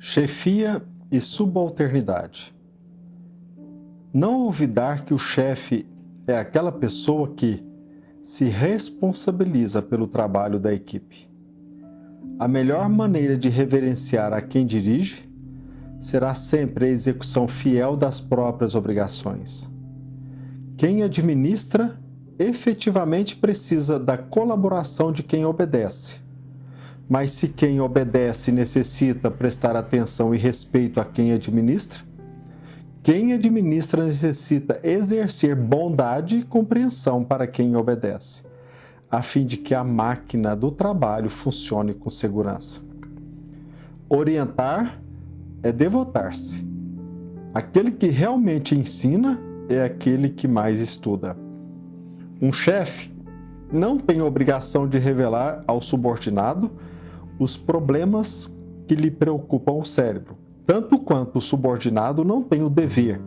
Chefia e subalternidade. Não olvidar que o chefe é aquela pessoa que se responsabiliza pelo trabalho da equipe. A melhor maneira de reverenciar a quem dirige será sempre a execução fiel das próprias obrigações. Quem administra efetivamente precisa da colaboração de quem obedece. Mas se quem obedece necessita prestar atenção e respeito a quem administra necessita exercer bondade e compreensão para quem obedece, a fim de que a máquina do trabalho funcione com segurança. Orientar é devotar-se. Aquele que realmente ensina é aquele que mais estuda. Um chefe não tem obrigação de revelar ao subordinado os problemas que lhe preocupam o cérebro, tanto quanto o subordinado não tem o dever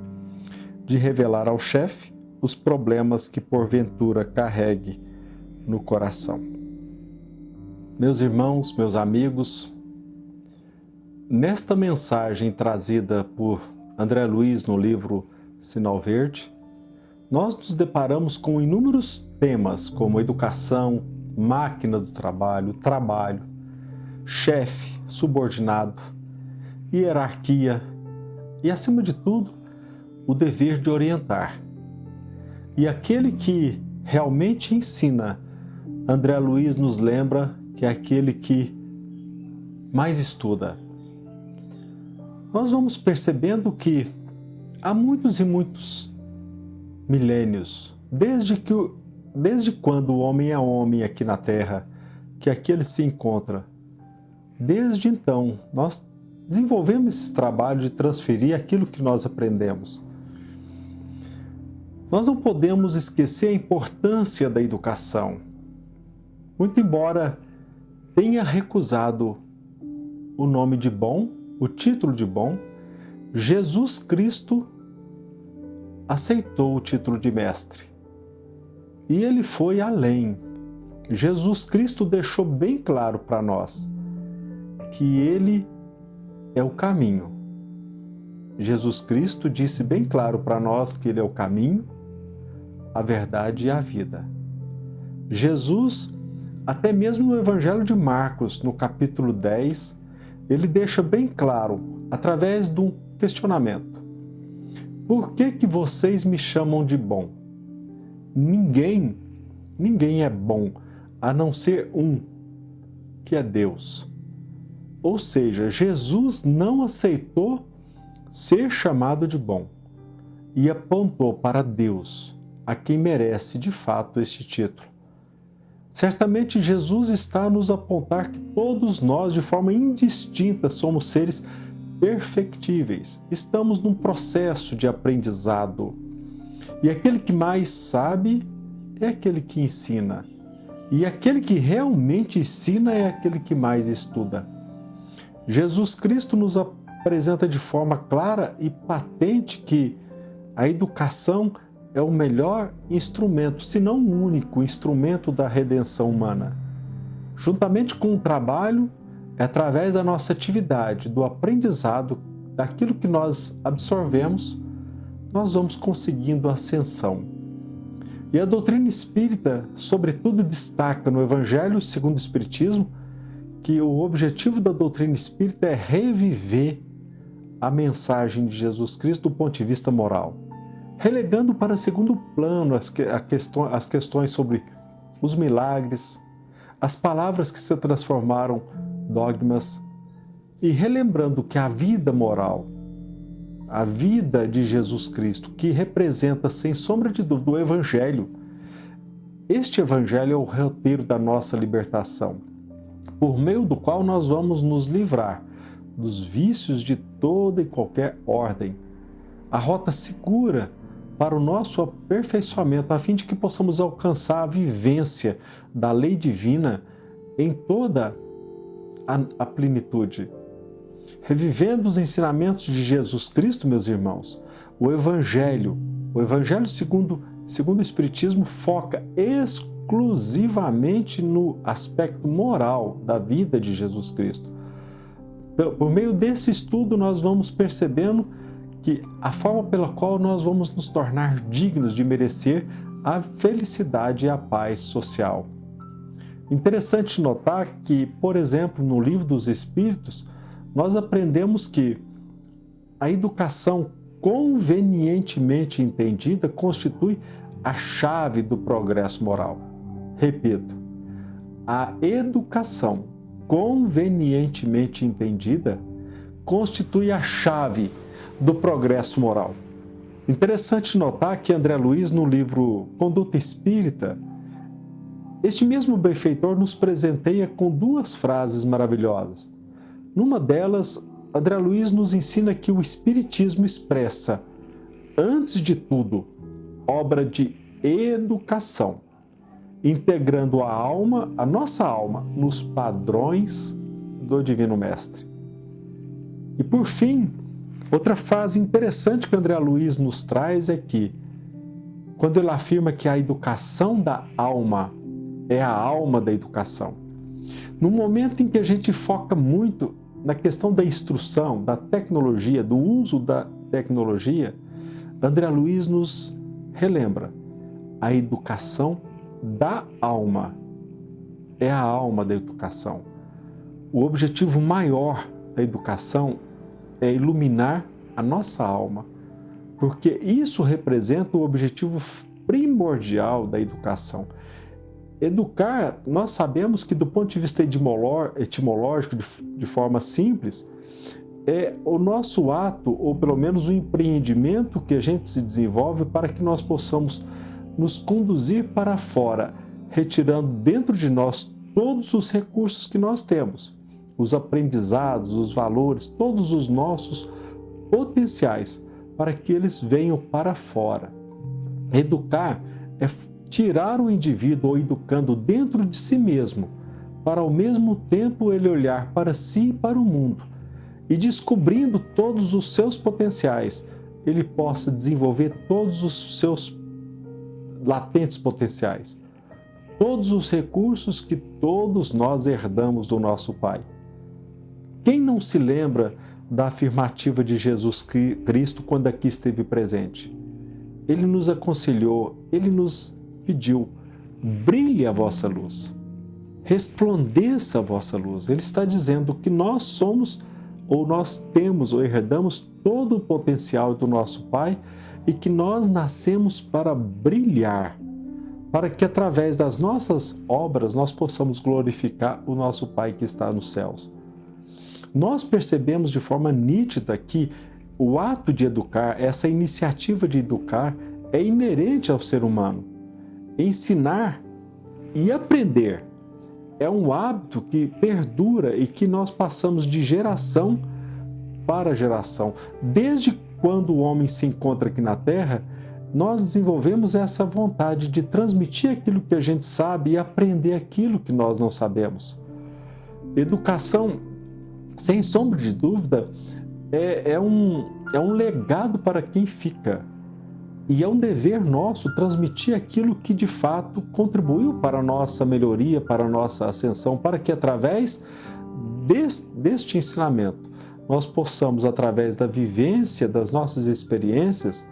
de revelar ao chefe os problemas que porventura carregue no coração. Meus irmãos, meus amigos, nesta mensagem trazida por André Luiz no livro Sinal Verde, nós nos deparamos com inúmeros temas como educação, máquina do trabalho, chefe, subordinado, hierarquia e, acima de tudo, o dever de orientar. E aquele que realmente ensina, André Luiz nos lembra que é aquele que mais estuda. Nós vamos percebendo que há muitos e muitos milênios, desde quando o homem é homem aqui na Terra, que aqui ele se encontra. Desde então, nós desenvolvemos esse trabalho de transferir aquilo que nós aprendemos. Nós não podemos esquecer a importância da educação. Muito embora tenha recusado o nome de bom, o título de bom, Jesus Cristo aceitou o título de mestre. E ele foi além. Jesus Cristo deixou bem claro para nós que ele é o caminho. Jesus Cristo disse bem claro para nós que ele é o caminho, a verdade e a vida. Jesus, até mesmo no Evangelho de Marcos, no capítulo 10, ele deixa bem claro, através de um questionamento: por que vocês me chamam de bom? Ninguém é bom, a não ser um, que é Deus. Ou seja, Jesus não aceitou ser chamado de bom e apontou para Deus, a quem merece de fato este título. Certamente Jesus está a nos apontar que todos nós, de forma indistinta, somos seres perfectíveis. Estamos num processo de aprendizado. E aquele que mais sabe é aquele que ensina. E aquele que realmente ensina é aquele que mais estuda. Jesus Cristo nos apresenta de forma clara e patente que a educação é o melhor instrumento, se não o único instrumento da redenção humana. Juntamente com o trabalho, é através da nossa atividade, do aprendizado, daquilo que nós absorvemos, nós vamos conseguindo a ascensão. E a doutrina espírita, sobretudo, destaca no Evangelho segundo o Espiritismo que o objetivo da doutrina espírita é reviver a mensagem de Jesus Cristo do ponto de vista moral, relegando para segundo plano as questões sobre os milagres, as palavras que se transformaram dogmas, e relembrando que a vida moral, a vida de Jesus Cristo, que representa, sem sombra de dúvida, o Evangelho, este Evangelho é o roteiro da nossa libertação, por meio do qual nós vamos nos livrar dos vícios de toda e qualquer ordem, a rota segura para o nosso aperfeiçoamento, a fim de que possamos alcançar a vivência da lei divina em toda a plenitude. Revivendo os ensinamentos de Jesus Cristo, meus irmãos, o Evangelho segundo o Espiritismo, foca exclusivamente no aspecto moral da vida de Jesus Cristo. Por meio desse estudo, nós vamos percebendo que a forma pela qual nós vamos nos tornar dignos de merecer a felicidade e a paz social. Interessante notar que, por exemplo, no Livro dos Espíritos, nós aprendemos que a educação convenientemente entendida constitui a chave do progresso moral. Repito, a educação convenientemente entendida constitui a chave do progresso moral. Interessante notar que André Luiz, no livro Conduta Espírita, este mesmo benfeitor nos presenteia com duas frases maravilhosas. Numa delas, André Luiz nos ensina que o Espiritismo expressa, antes de tudo, obra de educação, integrando a nossa alma, nos padrões do Divino Mestre. E por fim, outra frase interessante que André Luiz nos traz é que, quando ele afirma que a educação da alma é a alma da educação, no momento em que a gente foca muito na questão da instrução, da tecnologia, do uso da tecnologia, André Luiz nos relembra: a educação da alma é a alma da educação. O objetivo maior da educação é iluminar a nossa alma, porque isso representa o objetivo primordial da educação. Educar, nós sabemos que do ponto de vista etimológico, de forma simples, é o nosso ato, ou pelo menos o empreendimento que a gente se desenvolve para que nós possamos nos conduzir para fora, retirando dentro de nós todos os recursos que nós temos, os aprendizados, os valores, todos os nossos potenciais, para que eles venham para fora. Educar é tirar o indivíduo ou educando dentro de si mesmo, para ao mesmo tempo ele olhar para si e para o mundo, e descobrindo todos os seus potenciais, ele possa desenvolver todos os seus latentes potenciais, todos os recursos que todos nós herdamos do nosso Pai. Quem não se lembra da afirmativa de Jesus Cristo quando aqui esteve presente? Ele nos aconselhou, ele nos pediu: brilhe a vossa luz, resplandeça a vossa luz. Ele está dizendo que nós somos, ou nós temos, ou herdamos todo o potencial do nosso Pai e que nós nascemos para brilhar, para que através das nossas obras nós possamos glorificar o nosso Pai que está nos céus. Nós percebemos de forma nítida que o ato de educar, essa iniciativa de educar, é inerente ao ser humano. Ensinar e aprender é um hábito que perdura e que nós passamos de geração para geração. Desde quando o homem se encontra aqui na Terra, nós desenvolvemos essa vontade de transmitir aquilo que a gente sabe e aprender aquilo que nós não sabemos. Educação, sem sombra de dúvida, é um legado para quem fica. E é um dever nosso transmitir aquilo que de fato contribuiu para a nossa melhoria, para a nossa ascensão, para que através deste ensinamento nós possamos, através da vivência das nossas experiências,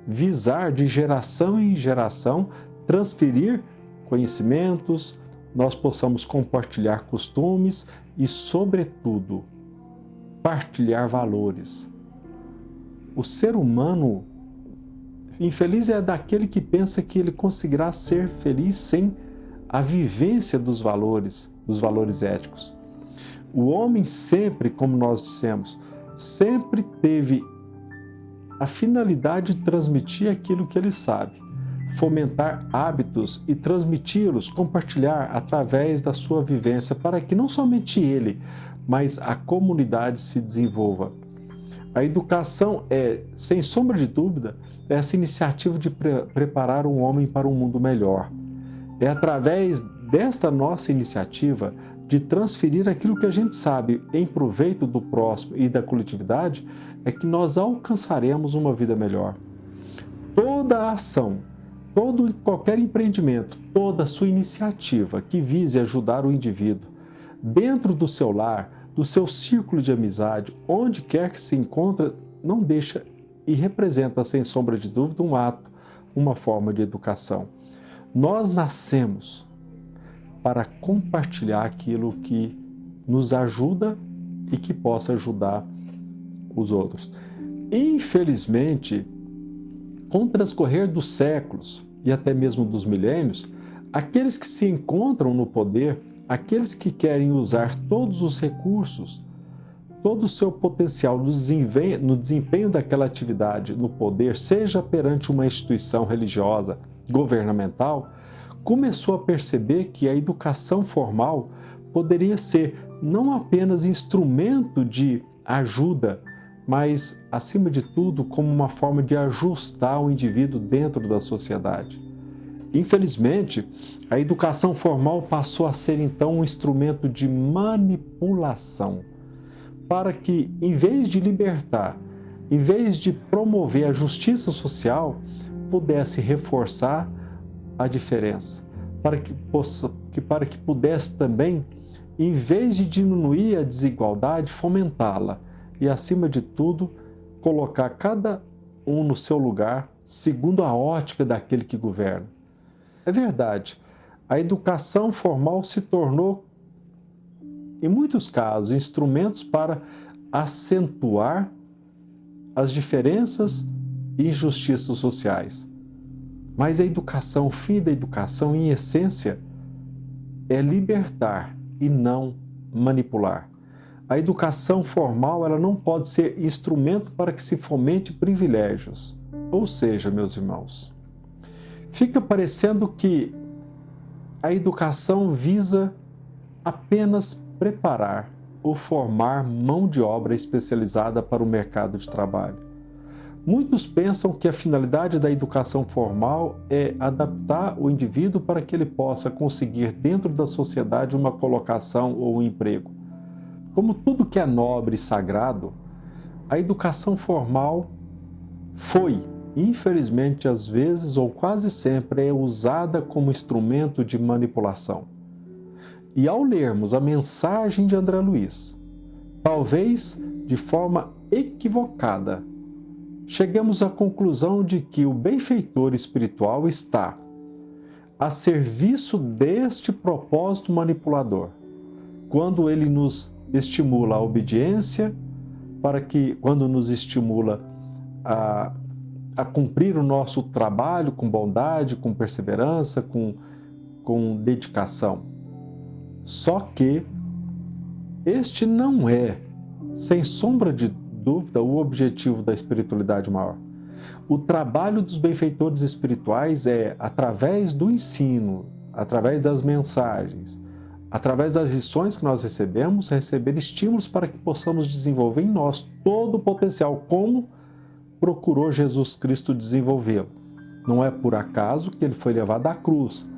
visar de geração em geração, transferir conhecimentos, nós possamos compartilhar costumes e, sobretudo, partilhar valores. O ser humano infeliz é daquele que pensa que ele conseguirá ser feliz sem a vivência dos valores éticos. O homem sempre, como nós dissemos, sempre teve a finalidade de transmitir aquilo que ele sabe, fomentar hábitos e transmiti-los, compartilhar através da sua vivência para que não somente ele, mas a comunidade se desenvolva. A educação é, sem sombra de dúvida, essa iniciativa de preparar um homem para um mundo melhor. É através desta nossa iniciativa de transferir aquilo que a gente sabe em proveito do próximo e da coletividade, é que nós alcançaremos uma vida melhor. Toda a ação, qualquer empreendimento, toda a sua iniciativa que vise ajudar o indivíduo dentro do seu lar, do seu círculo de amizade, onde quer que se encontre, não deixa e representa, sem sombra de dúvida, um ato, uma forma de educação. Nós nascemos para compartilhar aquilo que nos ajuda e que possa ajudar os outros. Infelizmente, com o transcorrer dos séculos e até mesmo dos milênios, aqueles que se encontram no poder, aqueles que querem usar todos os recursos, todo o seu potencial no desempenho daquela atividade no poder, seja perante uma instituição religiosa, governamental, começou a perceber que a educação formal poderia ser não apenas instrumento de ajuda, mas, acima de tudo, como uma forma de ajustar o indivíduo dentro da sociedade. Infelizmente, a educação formal passou a ser então um instrumento de manipulação, para que, em vez de libertar, em vez de promover a justiça social, pudesse reforçar a diferença, para que pudesse também, em vez de diminuir a desigualdade, fomentá-la e, acima de tudo, colocar cada um no seu lugar, segundo a ótica daquele que governa. É verdade, a educação formal se tornou, em muitos casos, instrumentos para acentuar as diferenças e injustiças sociais. Mas a educação, o fim da educação, em essência, é libertar e não manipular. A educação formal ela não pode ser instrumento para que se fomente privilégios. Ou seja, meus irmãos, fica parecendo que a educação visa apenas preparar ou formar mão de obra especializada para o mercado de trabalho. Muitos pensam que a finalidade da educação formal é adaptar o indivíduo para que ele possa conseguir dentro da sociedade uma colocação ou um emprego. Como tudo que é nobre e sagrado, a educação formal foi, infelizmente, às vezes ou quase sempre, é usada como instrumento de manipulação. E ao lermos a mensagem de André Luiz, talvez de forma equivocada, chegamos à conclusão de que o benfeitor espiritual está a serviço deste propósito manipulador, quando ele nos estimula a obediência, quando nos estimula a cumprir o nosso trabalho com bondade, com perseverança, com dedicação. Só que este não é, sem sombra de dúvida, o objetivo da espiritualidade maior. O trabalho dos benfeitores espirituais é, através do ensino, através das mensagens, através das lições que nós recebemos, receber estímulos para que possamos desenvolver em nós todo o potencial, como procurou Jesus Cristo desenvolvê-lo. Não é por acaso que ele foi levado à cruz.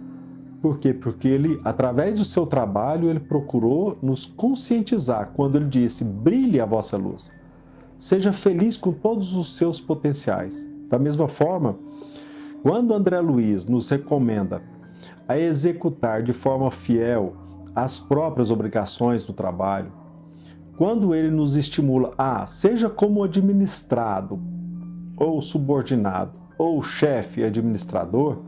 Por quê? Porque ele, através do seu trabalho, ele procurou nos conscientizar quando ele disse: brilhe a vossa luz. Seja feliz com todos os seus potenciais. Da mesma forma, quando André Luiz nos recomenda a executar de forma fiel as próprias obrigações do trabalho, quando ele nos estimula seja como administrado, ou subordinado, ou chefe administrador,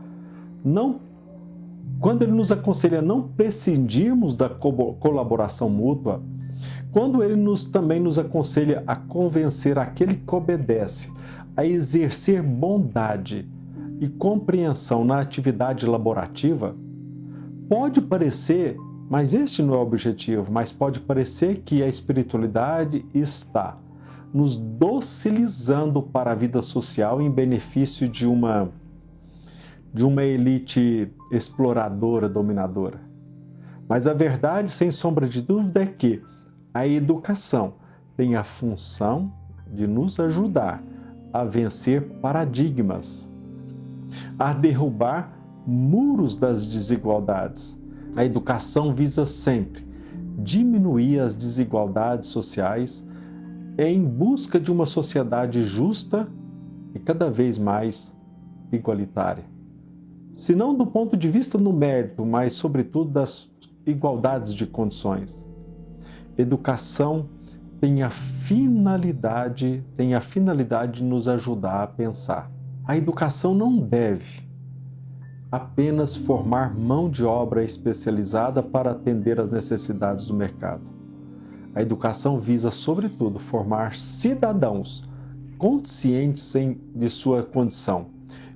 quando ele nos aconselha a não prescindirmos da colaboração mútua, quando ele também nos aconselha a convencer aquele que obedece a exercer bondade e compreensão na atividade laborativa, pode parecer, mas este não é o objetivo, mas pode parecer que a espiritualidade está nos docilizando para a vida social em benefício de uma elite exploradora, dominadora. Mas a verdade, sem sombra de dúvida, é que a educação tem a função de nos ajudar a vencer paradigmas, a derrubar muros das desigualdades. A educação visa sempre diminuir as desigualdades sociais em busca de uma sociedade justa e cada vez mais igualitária. Se não do ponto de vista numérico, mas sobretudo das igualdades de condições. Educação tem a finalidade de nos ajudar a pensar. A educação não deve apenas formar mão de obra especializada para atender às necessidades do mercado. A educação visa, sobretudo, formar cidadãos conscientes de sua condição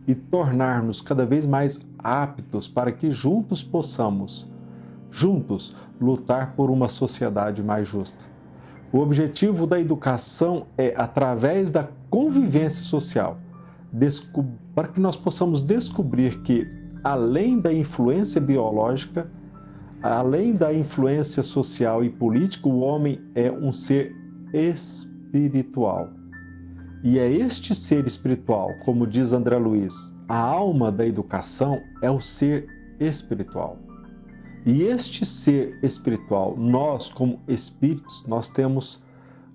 e tornar-nos cada vez mais aptos para que juntos possamos, lutar por uma sociedade mais justa. O objetivo da educação é, através da convivência social, para que nós possamos descobrir que, além da influência biológica, além da influência social e política, o homem é um ser espiritual. E é este ser espiritual, como diz André Luiz, a alma da educação é o ser espiritual. E este ser espiritual, nós como espíritos, nós temos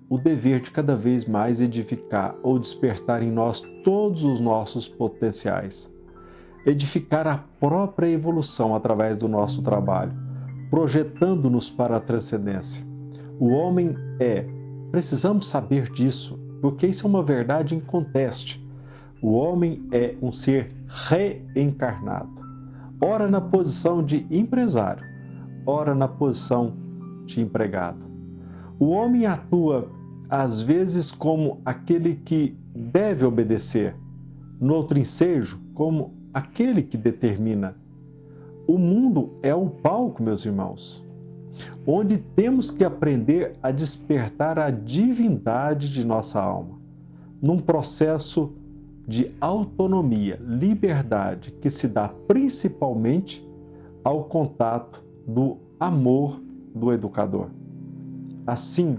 o dever de cada vez mais edificar ou despertar em nós todos os nossos potenciais. Edificar a própria evolução através do nosso trabalho, projetando-nos para a transcendência. O homem precisamos saber disso, porque isso é uma verdade inconteste. O homem é um ser reencarnado, ora na posição de empresário, ora na posição de empregado. O homem atua, às vezes, como aquele que deve obedecer, no outro ensejo, como aquele que determina. O mundo é o palco, meus irmãos, onde temos que aprender a despertar a divindade de nossa alma, num processo de autonomia, liberdade, que se dá principalmente ao contato do amor do educador. Assim,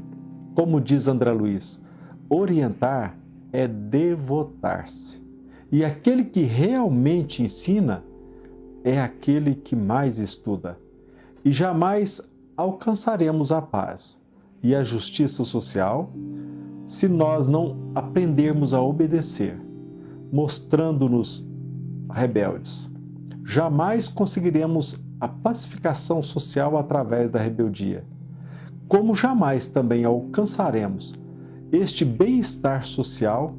como diz André Luiz, orientar é devotar-se. E aquele que realmente ensina é aquele que mais estuda. E jamais alcançaremos a paz e a justiça social se nós não aprendermos a obedecer, mostrando-nos rebeldes. Jamais conseguiremos a pacificação social através da rebeldia, como jamais também alcançaremos este bem-estar social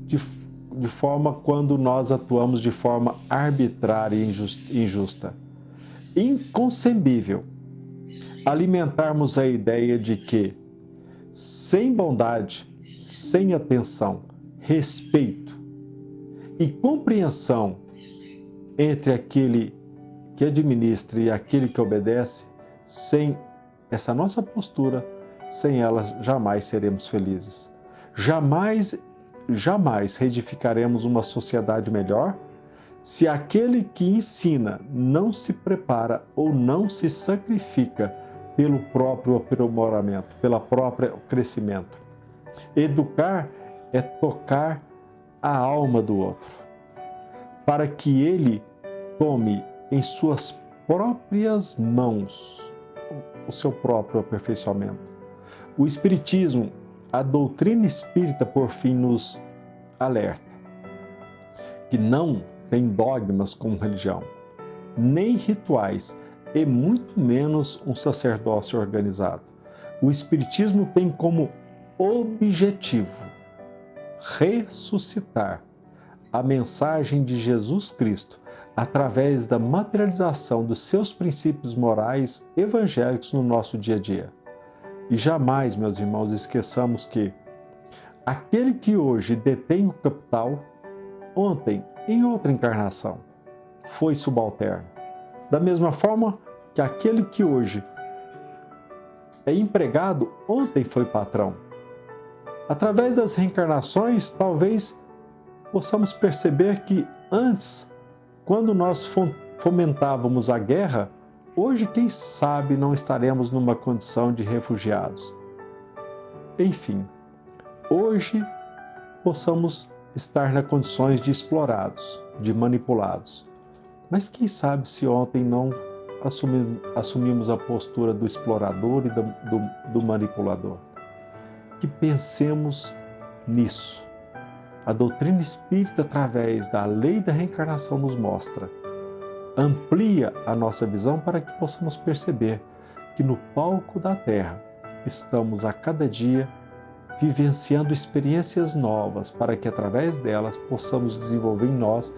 de forma quando nós atuamos de forma arbitrária e injusta. Inconcebível alimentarmos a ideia de que, sem bondade, sem atenção, respeito e compreensão entre aquele que administra e aquele que obedece, sem essa nossa postura, sem ela jamais seremos felizes. Jamais reedificaremos uma sociedade melhor se aquele que ensina não se prepara ou não se sacrifica pelo próprio aprimoramento, pelo próprio crescimento. Educar é tocar a alma do outro, para que ele tome em suas próprias mãos o seu próprio aperfeiçoamento. O Espiritismo, a doutrina espírita, por fim, nos alerta que não tem dogmas como religião, nem rituais e muito menos um sacerdócio organizado. O Espiritismo tem como objetivo ressuscitar a mensagem de Jesus Cristo através da materialização dos seus princípios morais evangélicos no nosso dia a dia. E jamais, meus irmãos, esqueçamos que aquele que hoje detém o capital, ontem, em outra encarnação, foi subalterno. Da mesma forma que aquele que hoje é empregado, ontem foi patrão. Através das reencarnações, talvez possamos perceber que antes, quando nós fomentávamos a guerra, hoje, quem sabe, não estaremos numa condição de refugiados. Enfim, hoje possamos estar nas condições de explorados, de manipulados. Mas quem sabe se ontem não assumimos a postura do explorador e do manipulador. Que pensemos nisso. A doutrina espírita, através da lei da reencarnação, nos mostra, amplia a nossa visão para que possamos perceber que no palco da Terra estamos a cada dia vivenciando experiências novas para que através delas possamos desenvolver em nós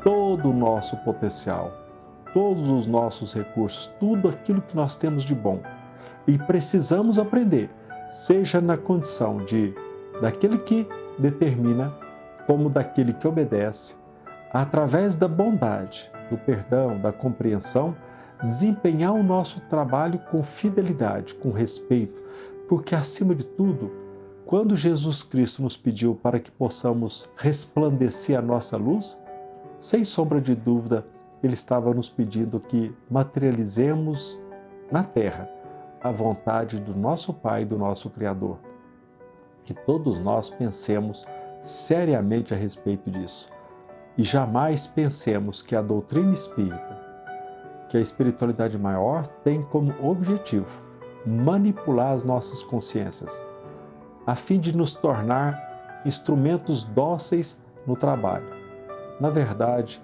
todo o nosso potencial, todos os nossos recursos, tudo aquilo que nós temos de bom. E precisamos aprender, seja na condição daquele que determina, como daquele que obedece, através da bondade, do perdão, da compreensão, desempenhar o nosso trabalho com fidelidade, com respeito, porque acima de tudo, quando Jesus Cristo nos pediu para que possamos resplandecer a nossa luz, sem sombra de dúvida, Ele estava nos pedindo que materializemos na terra a vontade do nosso Pai e do nosso Criador. Que todos nós pensemos seriamente a respeito disso e jamais pensemos que a doutrina espírita, que a espiritualidade maior tem como objetivo manipular as nossas consciências, a fim de nos tornar instrumentos dóceis no trabalho. Na verdade,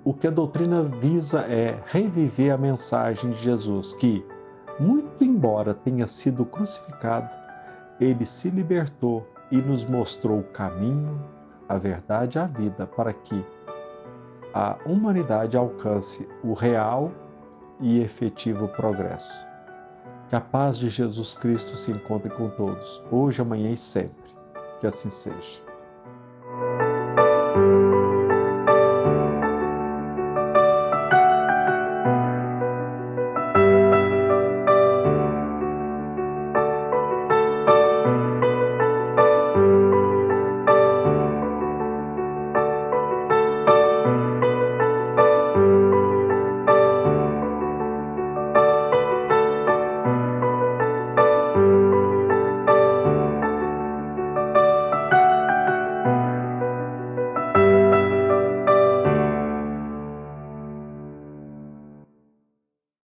o que a doutrina visa é reviver a mensagem de Jesus, que, muito embora tenha sido crucificado, Ele se libertou e nos mostrou o caminho, a verdade e a vida para que a humanidade alcance o real e efetivo progresso. Que a paz de Jesus Cristo se encontre com todos, hoje, amanhã e sempre. Que assim seja.